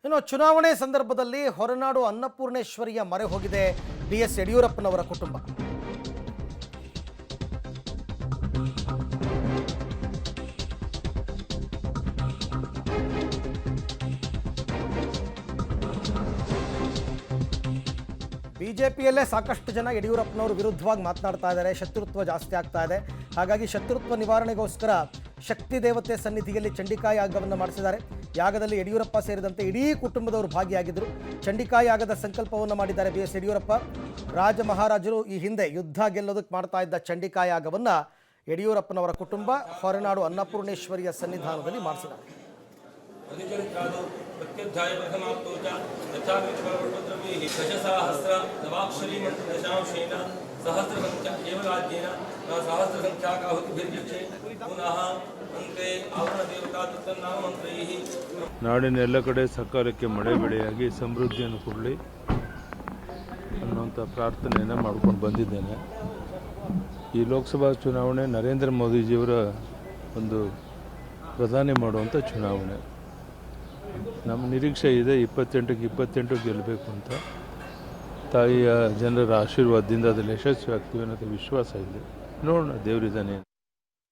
ಇನ್ನು ಚುನಾವಣೆ ಸಂದರ್ಭದಲ್ಲಿ ಹೊರನಾಡು ಅನ್ನಪೂರ್ಣೇಶ್ವರಿಯ ಮೊರೆ ಹೋಗಿದೆ ಬಿಎಸ್ ಯಡಿಯೂರಪ್ಪನವರ ಕುಟುಂಬ. ಬಿಜೆಪಿಯಲ್ಲೇ ಸಾಕಷ್ಟು ಜನ ಯಡಿಯೂರಪ್ಪನವರು ವಿರುದ್ಧವಾಗಿ ಮಾತನಾಡ್ತಾ ಇದ್ದಾರೆ. ಶತ್ರುತ್ವ ಜಾಸ್ತಿ ಆಗ್ತಾ ಇದೆ. ಹಾಗಾಗಿ ಶತ್ರುತ್ವ ನಿವಾರಣೆಗೋಸ್ಕರ ಶಕ್ತಿ ದೇವತೆ ಸನ್ನಿಧಿಯಲ್ಲಿ ಚಂಡಿಕಾ ಯಾಗವನ್ನು ಮಾಡಿಸಿದ್ದಾರೆ. ಯಾಗದಲ್ಲಿ ಯಡಿಯೂರಪ್ಪ ಸೇರಿದಂತೆ ಇಡೀ ಕುಟುಂಬದವರು ಭಾಗಿಯಾಗಿದ್ದರು. ಚಂಡಿಕಾ ಯಾಗದ ಸಂಕಲ್ಪವನ್ನು ಮಾಡಿದ್ದಾರೆ ಬಿಎಸ್ ಯಡಿಯೂರಪ್ಪ. ರಾಜ ಮಹಾರಾಜರು ಈ ಹಿಂದೆ ಯುದ್ಧ ಗೆಲ್ಲೋದಕ್ಕೆ ಮಾಡ್ತಾ ಇದ್ದ ಚಂಡಿಕಾ ಯಾಗವನ್ನು ಯಡಿಯೂರಪ್ಪನವರ ಕುಟುಂಬ ಹೊರನಾಡು ಅನ್ನಪೂರ್ಣೇಶ್ವರಿಯ ಸನ್ನಿಧಾನದಲ್ಲಿ ಮಾಡಿಸಿದ್ದಾರೆ. ನಾಡಿನ ಎಲ್ಲ ಕಡೆ ಸಕಾಲಕ್ಕೆ ಮಳೆ ಬೆಳೆಯಾಗಿ ಸಮೃದ್ಧಿಯನ್ನು ಕೊಡಲಿ ಅನ್ನುವಂಥ ಪ್ರಾರ್ಥನೆಯನ್ನು ಮಾಡ್ಕೊಂಡು ಬಂದಿದ್ದೇನೆ. ಈ ಲೋಕಸಭಾ ಚುನಾವಣೆ ನರೇಂದ್ರ ಮೋದಿಜಿಯವರ ಒಂದು ಪ್ರಧಾನಿ ಮಾಡುವಂಥ ಚುನಾವಣೆ. ನಮ್ಮ ನಿರೀಕ್ಷೆ ಇದೆ 28ಕ್ಕೆ 28 ಗೆಲ್ಲಬೇಕು ಅಂತ. ತಾಯಿಯ ಜನರ ಆಶೀರ್ವಾದದಿಂದ ಅದರಲ್ಲಿ ಯಶಸ್ವಿ ಆಗ್ತೀವಿ ಅನ್ನೋದು ವಿಶ್ವಾಸ ಇದೆ. ನೋಡೋಣ, ದೇವರಿದ್ದಾನೆ.